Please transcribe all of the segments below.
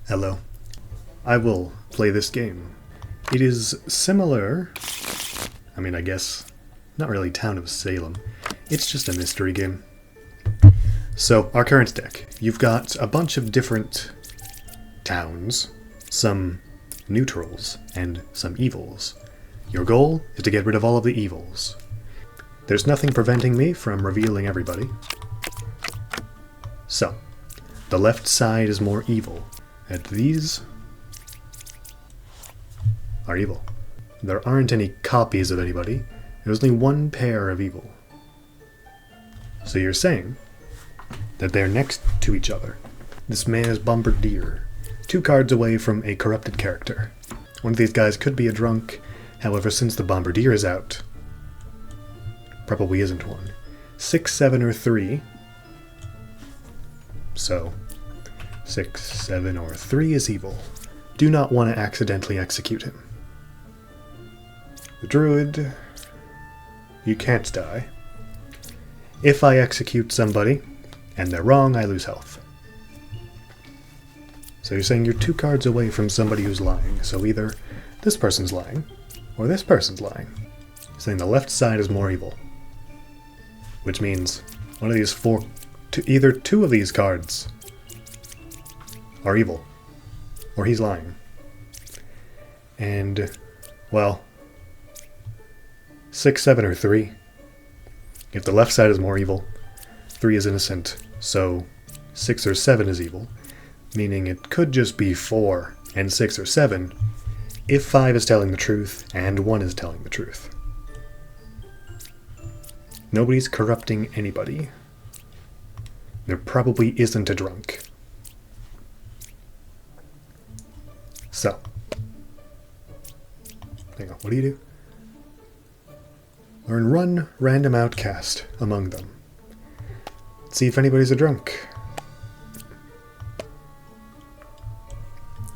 Hello. I will play this game. It is similar, I guess, not really Town of Salem. It's just a mystery game. So, our current deck. You've got a bunch of different towns, some neutrals, and some evils. Your goal is to get rid of all of the evils. There's nothing preventing me from revealing everybody. So, the left side is more evil, and these are evil. There aren't any copies of anybody. There's only one pair of evil. So you're saying that they're next to each other. This man is Bombardier, 2 cards away from a corrupted character. One of these guys could be a drunk, however, since the Bombardier is out, probably isn't one. 6, 7, or 3. So, 6, 7, or 3 is evil. Do not want to accidentally execute him. The druid, you can't die. If I execute somebody, and they're wrong, I lose health. So you're saying you're 2 cards away from somebody who's lying. So either this person's lying, or this person's lying. You're saying the left side is more evil. Which means one of these either 2 of these cards are evil, or he's lying. And, well, 6, 7, or 3. If the left side is more evil, 3 is innocent, so 6 or 7 is evil, meaning it could just be 4 and 6 or 7 if 5 is telling the truth and 1 is telling the truth. Nobody's corrupting anybody. There probably isn't a drunk. So, hang on, what do you do? Learn Run Random Outcast among them. Let's see if anybody's a drunk.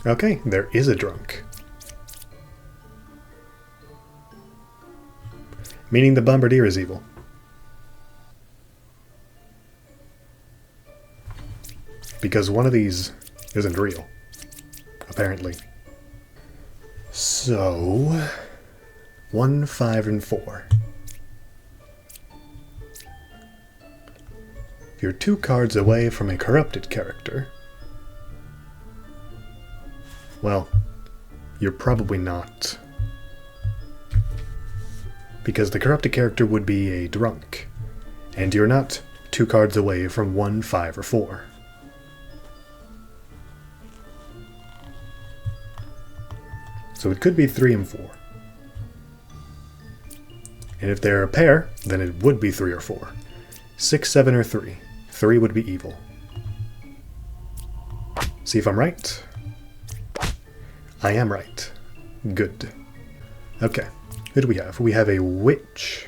Okay, there is a drunk. Meaning the Bombardier is evil. Because one of these isn't real, apparently. So, 1, 5, and 4. If you're 2 cards away from a corrupted character, well, you're probably not. Because the corrupted character would be a drunk, and you're not 2 cards away from 1, 5, or 4. So it could be 3 and 4. And if they're a pair, then it would be 3 or 4. 6, 7, or 3. 3 would be evil. See if I'm right? I am right. Good. Okay. Who do we have? We have a witch.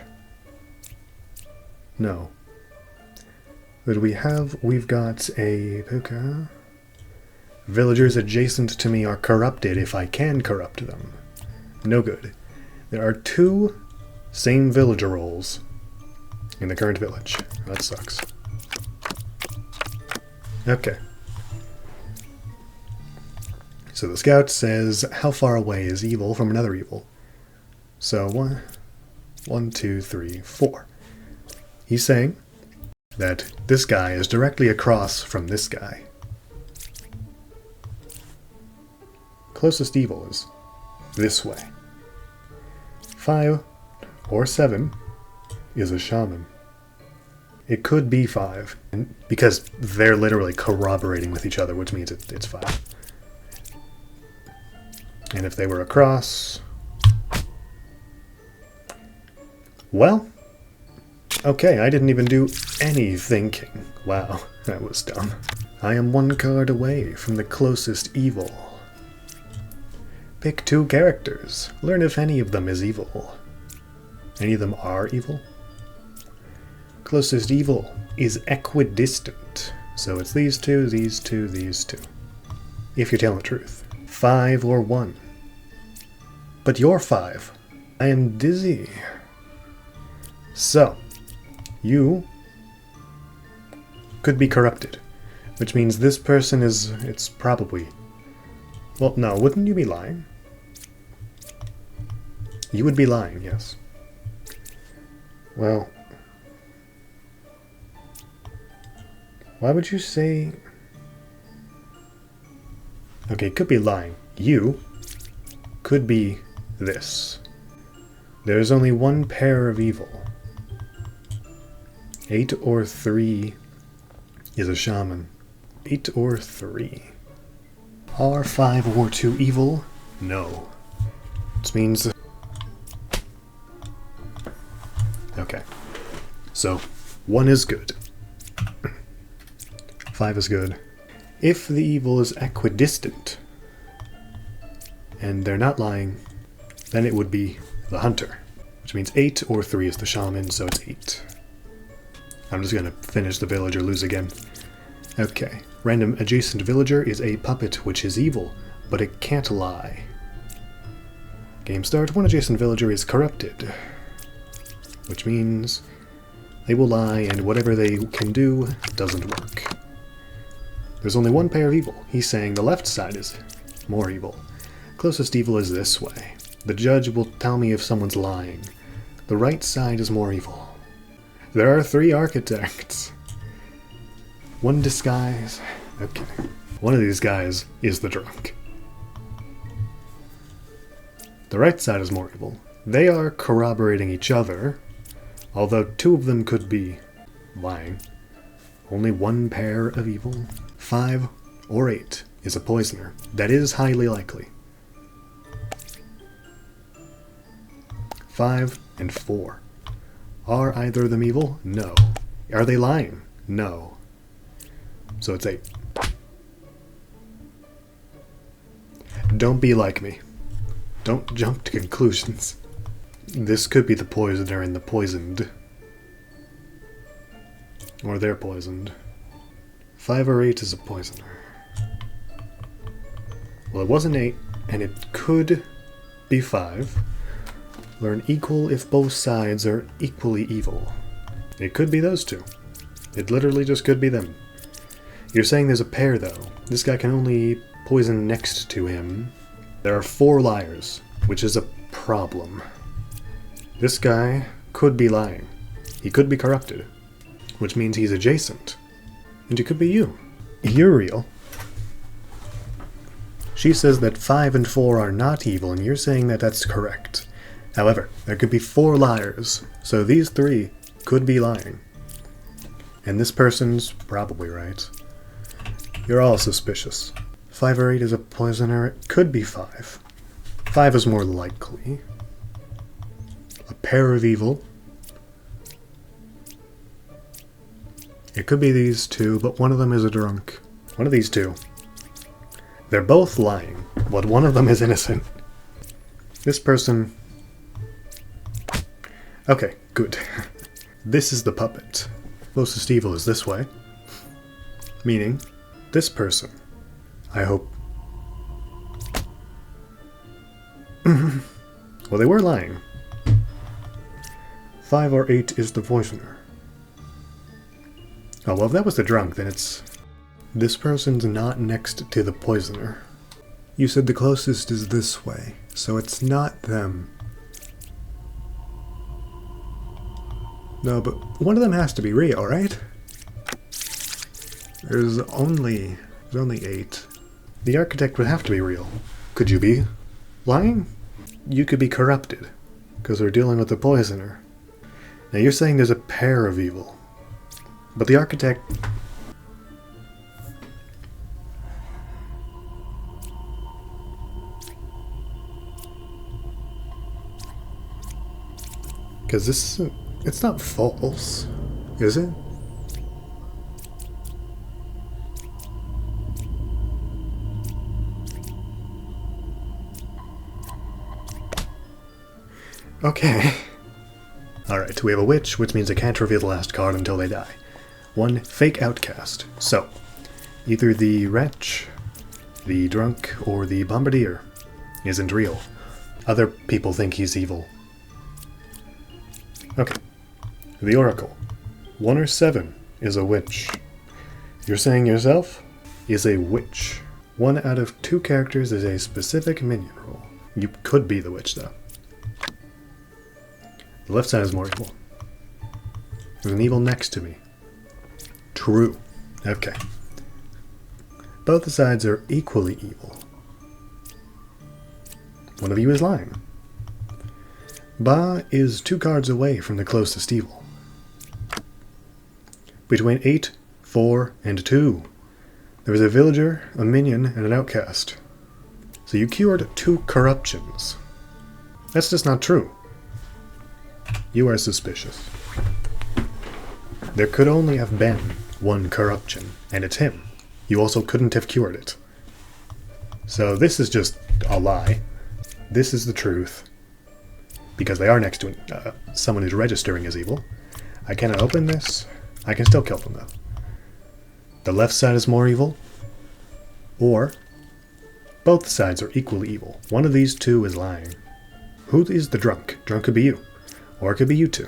No. Who do we have? We've got a puka. Villagers adjacent to me are corrupted if I can corrupt them. No good. There are 2 same villager roles in the current village. That sucks. Okay. So the scout says, how far away is evil from another evil? So 1, 2, 3, 4. He's saying that this guy is directly across from this guy. Closest evil is this way. 5 or 7 is a shaman. It could be 5, because they're literally corroborating with each other, which means it's 5. And if they were across... Well, okay, I didn't even do any thinking. Wow, that was dumb. I am 1 card away from the closest evil. Pick 2 characters. Learn if any of them is evil. Any of them are evil? Closest evil is equidistant. So it's these 2, these 2, these 2. If you're telling the truth. 5 or 1. But you're 5. I am dizzy. So, you could be corrupted. Which means this person is, it's probably Well, no, wouldn't you be lying? You would be lying, yes. Well, why would you say... Okay, could be lying. You could be this. There's only one pair of evil. 8 or 3 is a shaman. 8 or 3. Are 5 or 2 evil? No. Which means... Okay. So, 1 is good. 5 is good. If the evil is equidistant, and they're not lying, then it would be the hunter. Which means 8 or 3 is the shaman, so it's 8. I'm just gonna finish the village or lose again. Okay. Random adjacent villager is a puppet which is evil, but it can't lie. Game start. One adjacent villager is corrupted, which means they will lie and whatever they can do doesn't work. There's only one pair of evil. He's saying the left side is more evil. Closest evil is this way. The judge will tell me if someone's lying. The right side is more evil. There are 3 architects. 1 disguise. Okay. One of these guys is the drunk. The right side is more evil. They are corroborating each other, although 2 of them could be lying. Only 1 pair of evil. 5 or 8 is a poisoner. That is highly likely. 5 and 4. Are either of them evil? No. Are they lying? No. So it's 8. Don't be like me. Don't jump to conclusions. This could be the poisoner and the poisoned. Or they're poisoned. 5 or 8 is a poisoner. Well, it wasn't 8, and it could be 5. Learn equal if both sides are equally evil. It could be those 2. It literally just could be them. You're saying there's a pair, though. This guy can only poison next to him. There are 4 liars, which is a problem. This guy could be lying. He could be corrupted, which means he's adjacent. And it could be you. You're real. She says that 5 and 4 are not evil, and you're saying that that's correct. However, there could be 4 liars, so these 3 could be lying. And this person's probably right. You're all suspicious. 5 or 8 is a poisoner. It could be 5. 5 is more likely. A pair of evil. It could be these 2, but one of them is a drunk. One of these 2. They're both lying, but one of them is innocent. This person... Okay, good. This is the puppet. Closest evil is this way. Meaning, this person. I hope... Well, they were lying. 5 or 8 is the poisoner. Oh, well, if that was the drunk, then it's... This person's not next to the poisoner. You said the closest is this way, so it's not them. No, but one of them has to be real, right? There's only 8. The architect would have to be real. Could you be lying? You could be corrupted, because we're dealing with the poisoner. Now you're saying there's a pair of evil. But the architect... Because this isn't... It's not false, is it? Okay. Alright, we have a witch, which means I can't reveal the last card until they die. 1 fake outcast. So, either the wretch, the drunk, or the bombardier isn't real. Other people think he's evil. Okay. The oracle. 1 or 7 is a witch. You're saying yourself is a witch. 1 out of 2 characters is a specific minion role. You could be the witch, though. The left side is more evil. There's an evil next to me. True. Okay. Both sides are equally evil. One of you is lying. Ba is 2 cards away from the closest evil. Between 8, 4, and 2, there was a villager, a minion, and an outcast. So you cured 2 corruptions. That's just not true. You are suspicious. There could only have been 1 corruption, and it's him. You also couldn't have cured it. So this is just a lie. This is the truth. Because they are next to someone who's registering as evil. I cannot open this. I can still kill them, though. The left side is more evil. Or both sides are equally evil. One of these 2 is lying. Who is the drunk? Drunk could be you. Or it could be you 2.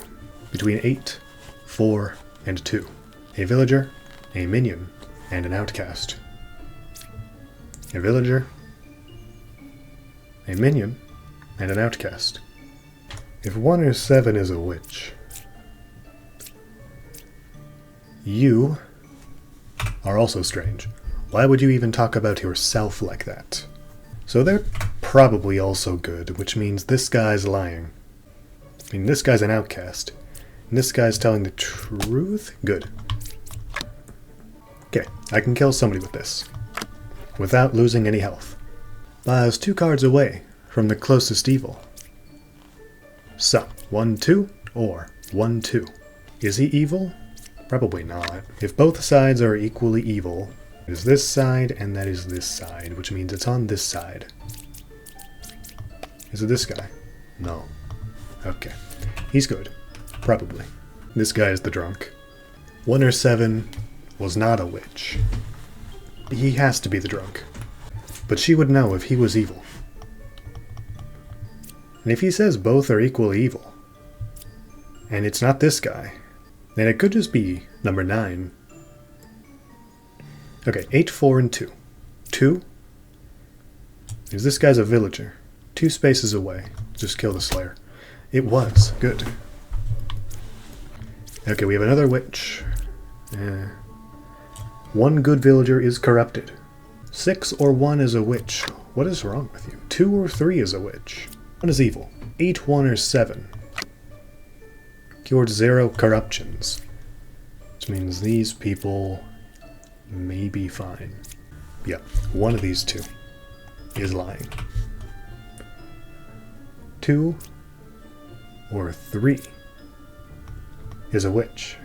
Between 8, 4, and 2. A villager, a minion, and an outcast. A villager, a minion, and an outcast. If 1 or 7 is a witch, you are also strange. Why would you even talk about yourself like that? So they're probably also good, which means this guy's lying. I mean, this guy's an outcast. And this guy's telling the truth? Good. Okay, I can kill somebody with this. Without losing any health. Ba is 2 cards away from the closest evil. So, 1, 2, or 1, 2. Is he evil? Probably not. If both sides are equally evil, it is this side and that is this side, which means it's on this side. Is it this guy? No. Okay. He's good. Probably. This guy is the drunk. 1 or 7 was not a witch. He has to be the drunk. But she would know if he was evil. And if he says both are equally evil, and it's not this guy, then it could just be number 9. Okay, 8, 4, and 2. 2 is this guy's a villager. 2 spaces away. Just kill the Slayer. It was. Good. Okay, we have another witch. 1 good villager is corrupted. 6 or 1 is a witch. What is wrong with you? 2 or 3 is a witch. 1 is evil. 8, 1, or 7. Cured 0 corruptions. Which means these people may be fine. Yeah, 1 of these 2 is lying. 2 or 3 is a witch.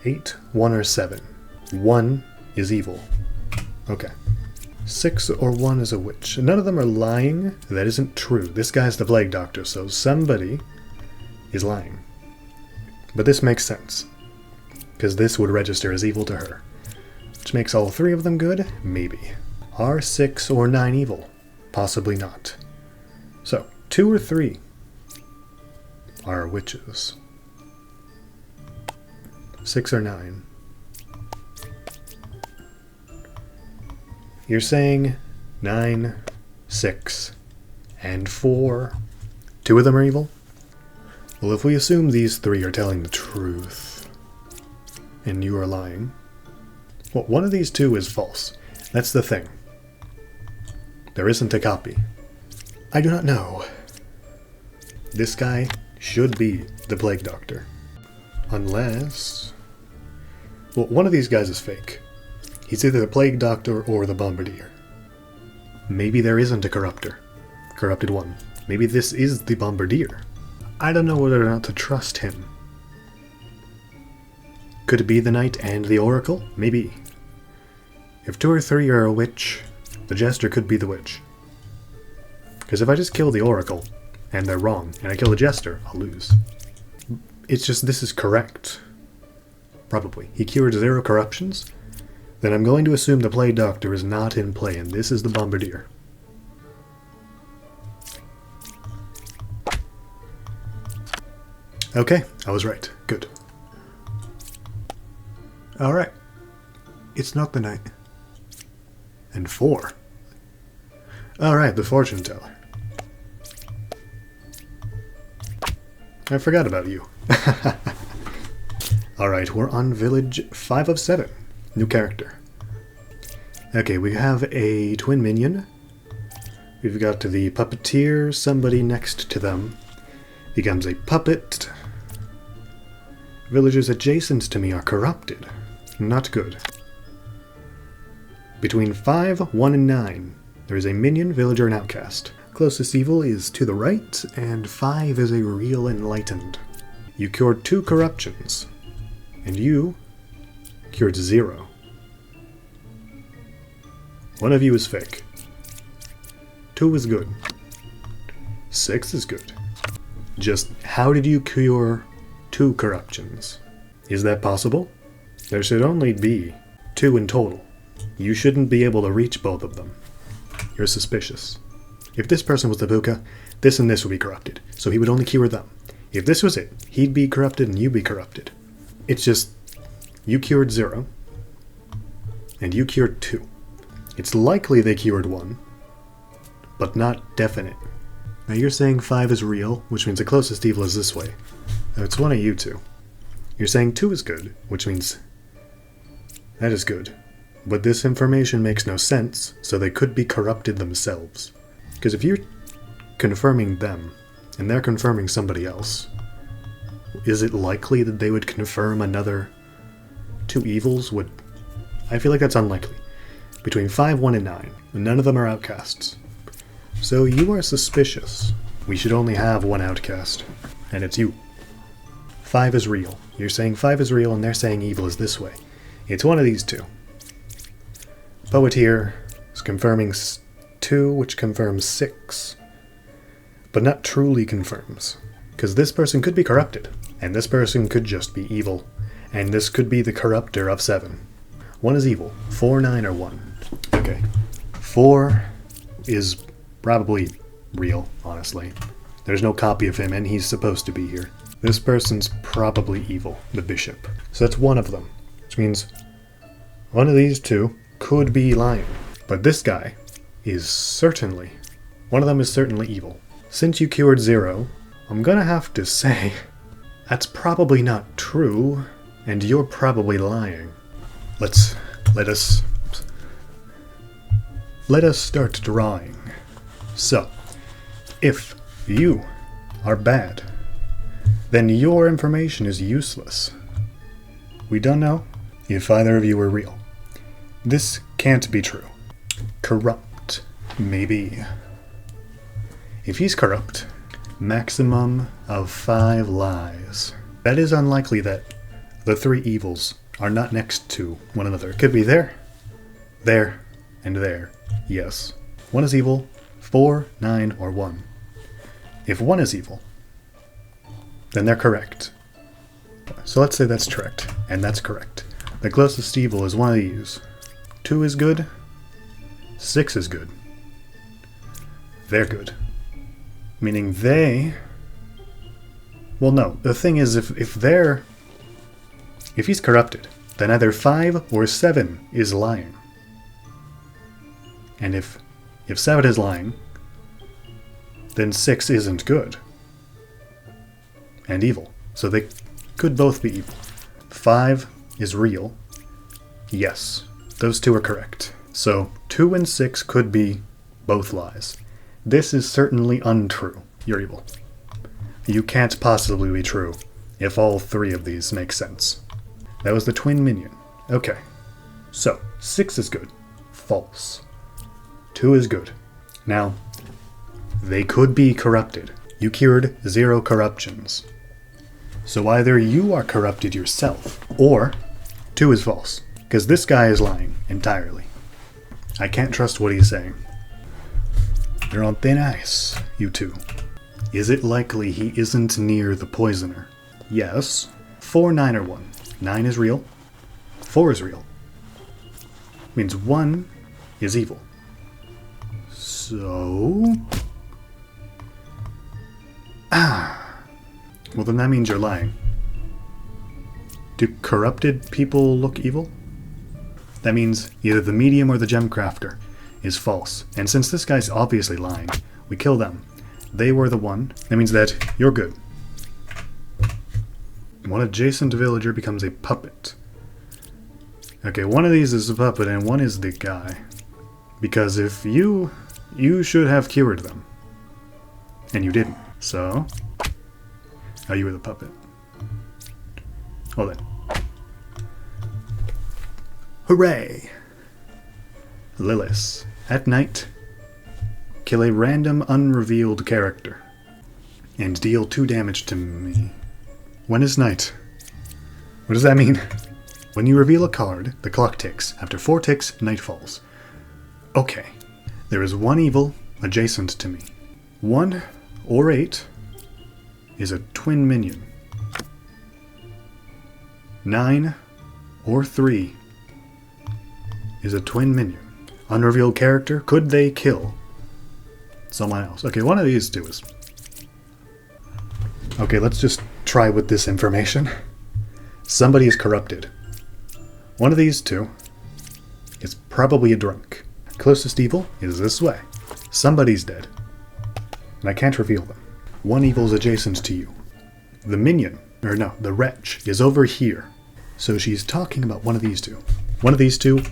8, 1, or 7. 1 is evil. Okay. 6 or 1 is a witch. None of them are lying. That isn't true. This guy's the plague doctor, so somebody is lying. But this makes sense. Because this would register as evil to her. Which makes all 3 of them good? Maybe. Are 6 or 9 evil? Possibly not. So, 2 or 3 are witches. 6 or 9. You're saying 9, 6, and 4. 2 of them are evil? Well, if we assume these 3 are telling the truth, and you are lying, well, 1 of these 2 is false. That's the thing. There isn't a copy. I do not know. This guy should be the plague doctor. Unless... well, 1 of these guys is fake. He's either the plague doctor or the bombardier. Maybe there isn't a corruptor. Corrupted 1. Maybe this is the bombardier. I don't know whether or not to trust him. Could it be the knight and the oracle? Maybe. If 2 or 3 are a witch, the jester could be the witch. Because if I just kill the oracle, and they're wrong, and I kill the jester, I'll lose. It's just this is correct. Probably. He cured 0 corruptions? Then I'm going to assume the plague doctor is not in play, and this is the bombardier. Okay, I was right. Good. Alright. It's not the knight. And 4. Alright, the fortune teller. I forgot about you. Alright, we're on village 5 of 7. New character. Okay, we have a twin minion. We've got the puppeteer, somebody next to them becomes a puppet. Villagers adjacent to me are corrupted. Not good. Between 5, 1, and 9, there is a minion, villager, and outcast. Closest evil is to the right, and 5 is a real enlightened. You cured 2 corruptions, and you cured 0. One of you is fake. 2 is good. 6 is good. Just how did you cure 2 corruptions? Is that possible? There should only be 2 in total. You shouldn't be able to reach both of them. You're suspicious. If this person was the Buka, this and this would be corrupted, so he would only cure them. If this was it, he'd be corrupted and you'd be corrupted. It's just, you cured 0, and you cured 2. It's likely they cured 1, but not definite. Now you're saying 5 is real, which means the closest evil is this way. Now it's one of you two. You're saying 2 is good, which means that is good. But this information makes no sense, so they could be corrupted themselves. Because if you're confirming them, and they're confirming somebody else, is it likely that they would confirm another 2 evils? I feel like that's unlikely. Between 5, 1, and 9, none of them are outcasts. So you are suspicious. We should only have 1 outcast, and it's you. 5 is real. You're saying 5 is real, and they're saying evil is this way. It's one of these 2. Poet here is confirming 2, which confirms 6. But not truly confirms. Because this person could be corrupted, and this person could just be evil. And this could be the corrupter of 7. 1 is evil. 4, 9, or 1. Okay. 4 is probably real, honestly. There's no copy of him, and he's supposed to be here. This person's probably evil, the bishop. So that's one of them. Which means one of these 2 could be lying. But this guy is certainly, one of them is certainly evil. Since you cured 0, I'm gonna have to say, that's probably not true, and you're probably lying. Let us start drawing. So, if you are bad, then your information is useless. We don't know if either of you are real. This can't be true. Corrupt, maybe. If he's corrupt, maximum of 5 lies. That is unlikely that the 3 evils are not next to one another. It could be there, and there. Yes. 1 is evil, 4, 9, or 1. If 1 is evil, then they're correct. So let's say that's correct, and that's correct. The closest evil is one of these. 2 is good, 6 is good. They're good. Meaning they... Well, no. The thing is, if he's corrupted, then either 5 or 7 is lying. And if 7 is lying, then 6 isn't good. And evil. So they could both be evil. 5 is real. Yes. Those 2 are correct. So 2 and 6 could be both lies. This is certainly untrue. You're evil. You can't possibly be true if all 3 of these make sense. That was the twin minion. Okay. So, 6 is good. False. 2 is good. Now, they could be corrupted. You cured 0 corruptions. So either you are corrupted yourself, or 2 is false. Because this guy is lying entirely. I can't trust what he's saying. You're on thin ice, you 2. Is it likely he isn't near the poisoner? Yes. 4, 9, or 1. 9 is real. 4 is real. Means 1 is evil. So... Well, then that means you're lying. Do corrupted people look evil? That means either the medium or the gem crafter. is false. And since this guy's obviously lying, we kill them. They were the one. That means that you're good. One adjacent villager becomes a puppet. Okay, one of these is a puppet and one is the guy. Because if you should have cured them. And you didn't. So, oh, you were the puppet. Well then. Hooray! Lilith. At night, kill a random unrevealed character. And deal 2 damage to me. When is night? What does that mean? When you reveal a card, the clock ticks. After 4 ticks, night falls. Okay. There is 1 evil adjacent to me. 1 or 8 is a twin minion. 9 or 3 is a twin minion. Unrevealed character, could they kill someone else? Okay, one of these 2 is... Okay, let's just try with this information. Somebody is corrupted. One of these 2 is probably a drunk. Closest evil is this way. Somebody's dead. And I can't reveal them. 1 evil is adjacent to you. The minion, or no, the wretch, is over here. So she's talking about one of these 2. One of these 2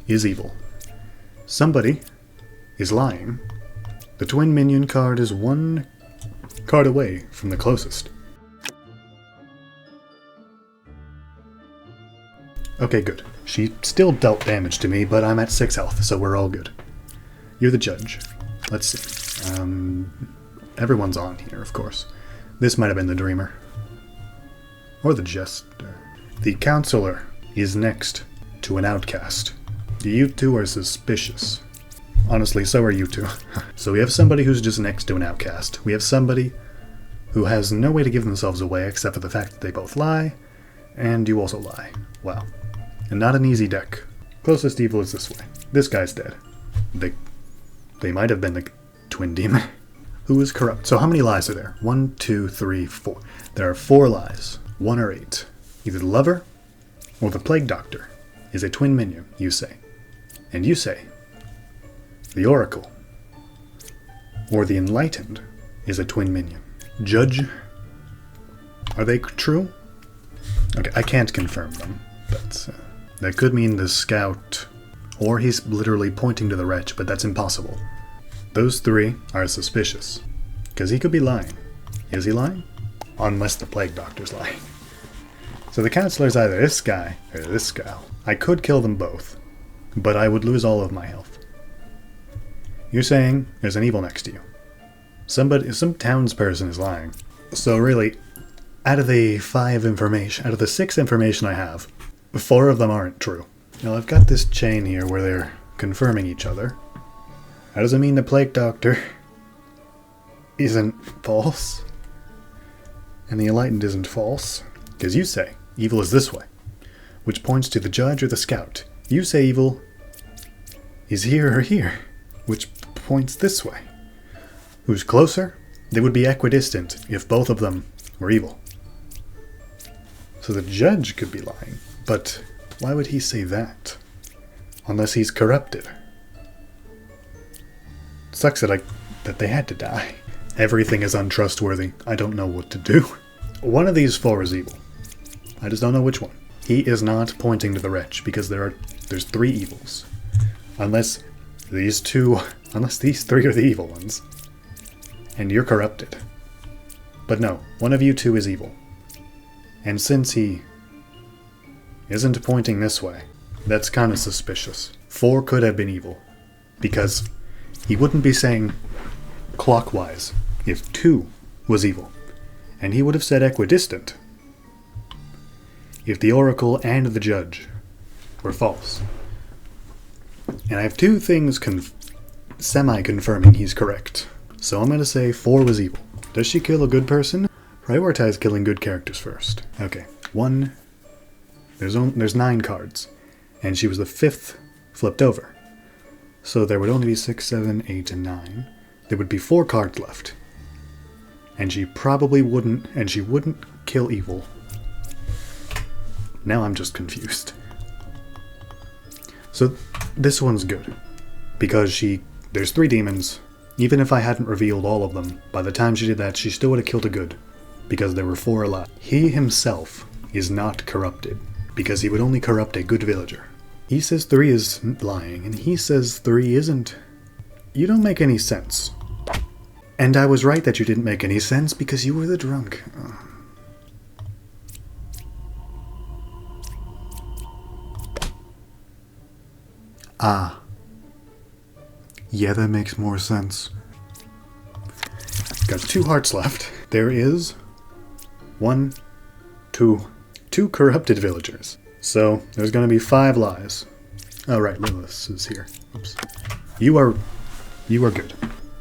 is evil. Somebody is lying. The twin minion card is 1 card away from the closest. Okay, good. She still dealt damage to me, but I'm at 6 health, so we're all good. You're the judge. Let's see. Everyone's on here, of course. This might have been the dreamer. Or the jester. The counselor is next to an outcast. You 2 are suspicious. Honestly, so are you 2. So we have somebody who's just next to an outcast. We have somebody who has no way to give themselves away except for the fact that they both lie, and you also lie. Wow. And not an easy deck. Closest evil is this way. This guy's dead. They might have been the twin demon. Who is corrupt? So how many lies are there? 1, 2, 3, 4. There are 4 lies. 1 or 8. Either the lover or the plague doctor is a twin minion, you say. And you say the oracle or the enlightened is a twin minion. Judge, are they true? Okay, I can't confirm them, but that could mean the scout, or he's literally pointing to the wretch, but that's impossible. Those 3 are suspicious, because he could be lying. Is he lying? Unless the plague doctor's lying. So the counselor's either this guy or this gal. I could kill them both, but I would lose all of my health. You're saying there's an evil next to you. Some townsperson is lying. So really, out of the 6 information I have, 4 of them aren't true. Now I've got this chain here where they're confirming each other. How does it mean the plague doctor isn't false? And the enlightened isn't false? Because you say evil is this way, which points to the judge or the scout. You say evil is here or here, which points this way. Who's closer? They would be equidistant if both of them were evil. So the judge could be lying, but why would he say that? Unless he's corrupted. It sucks that they had to die. Everything is untrustworthy. I don't know what to do. One of these 4 is evil. I just don't know which one. He is not pointing to the wretch because there's 3 evils. Unless these 3 are the evil ones. And you're corrupted. But no, one of you 2 is evil. And since he isn't pointing this way, that's kind of suspicious. 4 could have been evil. Because he wouldn't be saying clockwise if 2 was evil. And he would have said equidistant if the oracle and the judge were false. And I have 2 things semi-confirming he's correct. So I'm going to say 4 was evil. Does she kill a good person? Prioritize killing good characters first. Okay, 1. There's 9 cards. And she was the 5th flipped over. So there would only be 6, 7, 8, and 9. There would be 4 cards left. And she probably wouldn't kill evil. Now I'm just confused. So this one's good. Because there's 3 demons. Even if I hadn't revealed all of them, by the time she did that, she still would have killed a good. Because there were 4 alive. He himself is not corrupted. Because he would only corrupt a good villager. He says 3 is lying, and he says 3 isn't. You don't make any sense. And I was right that you didn't make any sense because you were the drunk. Ah. Yeah, that makes more sense. Got 2 hearts left. There is 2 corrupted villagers. So there's going to be 5 lies. Oh right, Lilith is here. Oops. You are good.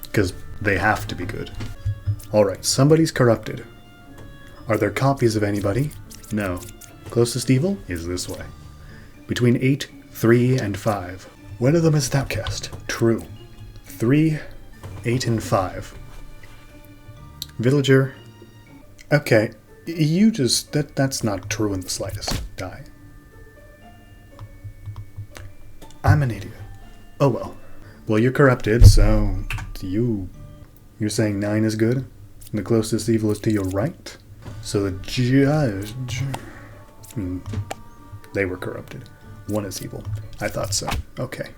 Because they have to be good. Alright, somebody's corrupted. Are there copies of anybody? No. Closest evil is this way. Between 8, 3, and 5. One of them is outcast. True. 3, 8, and 5. Villager. Okay, you just... That's not true in the slightest. Die. I'm an idiot. Oh well. Well, you're corrupted, so... You're saying 9 is good? And the closest evil is to your right? So the judge... they were corrupted. 1 is evil. I thought so. Okay.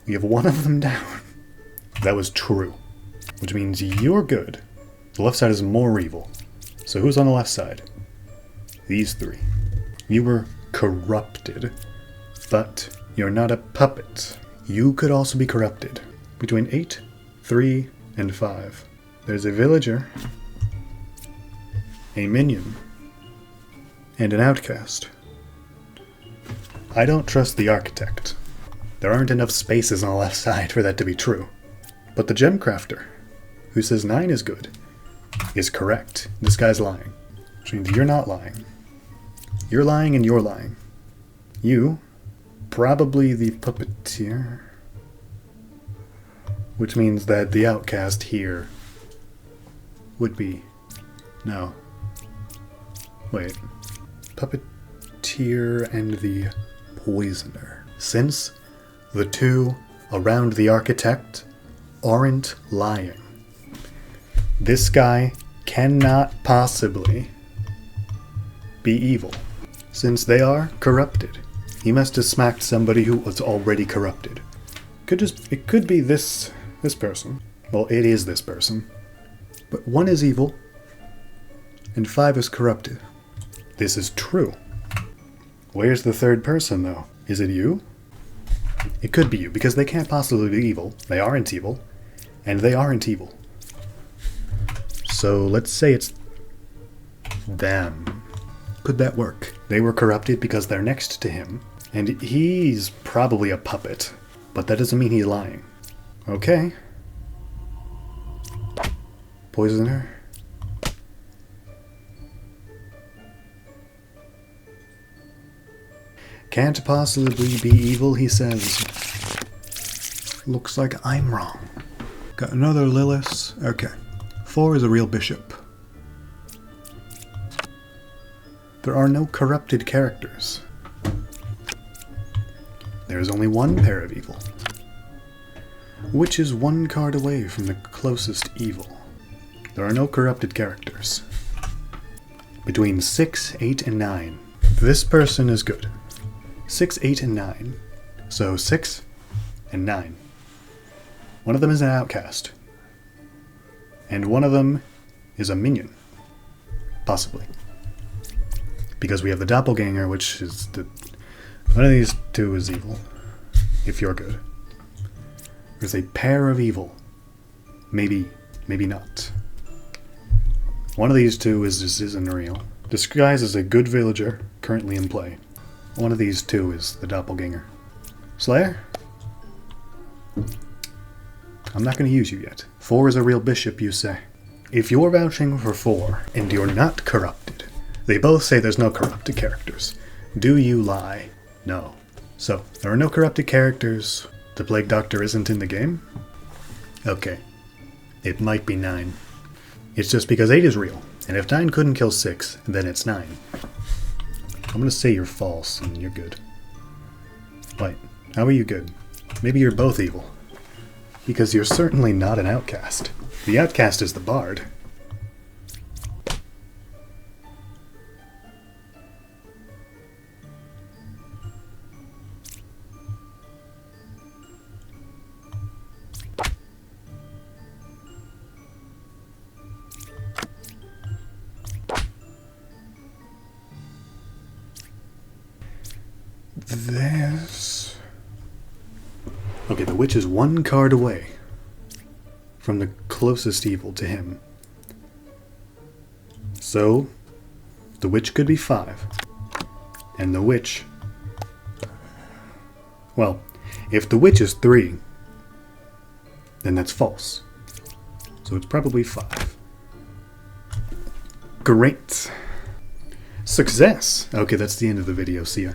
We have 1 of them down. That was true. Which means you're good. The left side is more evil. So who's on the left side? These 3. You were corrupted. But you're not a puppet. You could also be corrupted. Between 8, 3, and 5. There's a villager, a minion, and an outcast. I don't trust the architect. There aren't enough spaces on the left side for that to be true. But the gem crafter, who says 9 is good, is correct. This guy's lying. Which means you're not lying. You're lying and you're lying. You, probably the puppeteer. Which means that the outcast here would be... No. Wait. Puppeteer and the poisoner. Since the 2 around the architect aren't lying, this guy cannot possibly be evil. Since they are corrupted, he must have smacked somebody who was already corrupted. It could be this person. Well, it is this person. But 1 is evil, and 5 is corrupted. This is true. Where's the 3rd person, though? Is it you? It could be you, because they can't possibly be evil. They aren't evil, and they aren't evil. So let's say it's them. Could that work? They were corrupted because they're next to him, and he's probably a puppet, but that doesn't mean he's lying. Okay. Poisoner. Can't possibly be evil, he says. Looks like I'm wrong. Got another Lilith. Okay. 4 is a real bishop. There are no corrupted characters. There is only 1 pair of evil, which is 1 card away from the closest evil. There are no corrupted characters. Between 6, 8, and 9. This person is good. 6, 8, and 9. So 6 and 9. One of them is an outcast. And one of them is a minion. Possibly. Because we have the doppelganger, which is the... One of these 2 is evil. If you're good. There's a pair of evil. Maybe not. One of these 2 isn't real. Disguised as a good villager, currently in play. One of these 2 is the doppelganger. Slayer? I'm not going to use you yet. 4 is a real bishop, you say. If you're vouching for 4, and you're not corrupted, they both say there's no corrupted characters. Do you lie? No. So, there are no corrupted characters. The Plague Doctor isn't in the game? Okay. It might be 9. It's just because 8 is real. And if 9 couldn't kill 6, then it's 9. I'm gonna say you're false, and you're good. Wait, how are you good? Maybe you're both evil. Because you're certainly not an outcast. The outcast is the bard. There's... Okay, the witch is one card away from the closest evil to him. So, the witch could be 5. And the witch... Well, if the witch is 3, then that's false. So it's probably 5. Great. Success! Okay, that's the end of the video. See ya.